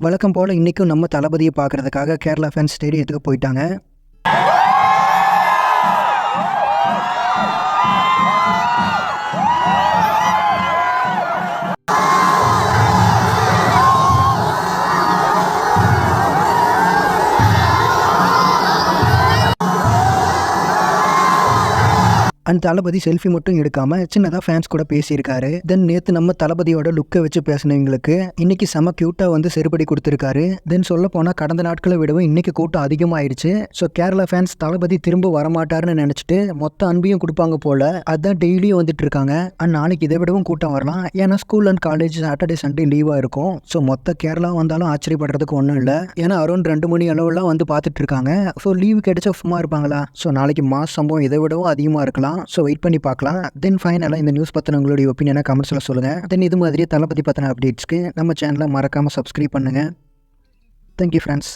வழக்கம் போல் இன்றைக்கும் நம்ம தளபதியை பார்க்குறதுக்காக கேரளா ஃபேன்ஸ் ஸ்டேடியத்துக்கு போயிட்டாங்க. அண்ட் தளபதி செல்ஃபி மட்டும் எடுக்காமல் சின்னதாக ஃபேன்ஸ் கூட பேசியிருக்காரு. தென் நேற்று நம்ம தளபதியோட லுக்கை வச்சு பேசினவங்களுக்கு இன்னைக்கு செம க்யூட்டாக வந்து செருப்படி கொடுத்துருக்காரு. தென் சொல்ல போனால் கடந்த நாட்களை விடவும் இன்னைக்கு கூட்டம் அதிகமாகிடுச்சு. ஸோ கேரளா ஃபேன்ஸ் தளபதி திரும்ப வரமாட்டாருன்னு நினச்சிட்டு மொத்த அன்பையும் கொடுப்பாங்க போல். அதுதான் டெய்லியும் வந்துட்டு இருக்காங்க. அண்ட் நாளைக்கு இதை விடவும் கூட்டம் வரலாம். ஏன்னா school and college Saturday Sunday லீவாக இருக்கும். ஸோ மொத்த கேரளா வந்தாலும் ஆச்சரியப்படுறதுக்கு ஒன்றும் இல்லை. ஏன்னா அரௌண்ட் 2 மணி அளவுலாம் வந்து பார்த்துட்டு இருக்காங்க. ஸோ லீவு கிடைச்சா சும்மா இருப்பாங்களா? ஸோ நாளைக்கு மாஸ் சம்பவம் இதை விடவும் அதிகமாக இருக்கலாம். ஸோ வெயிட் பண்ணி பார்க்கலாம். தென் ஃபைனலாக இந்த நியூஸ் பற்றின உங்களுடைய ஒப்பீனியனை கமெண்ட்ஸில் சொல்லுங்கள். தென் இது மாதிரி தளபதி பற்றின அப்டேட்ஸ்க்கு நம்ம சேனலை மறக்காமல் சப்ஸ்கிரைப் பண்ணுங்கள். Thank you friends.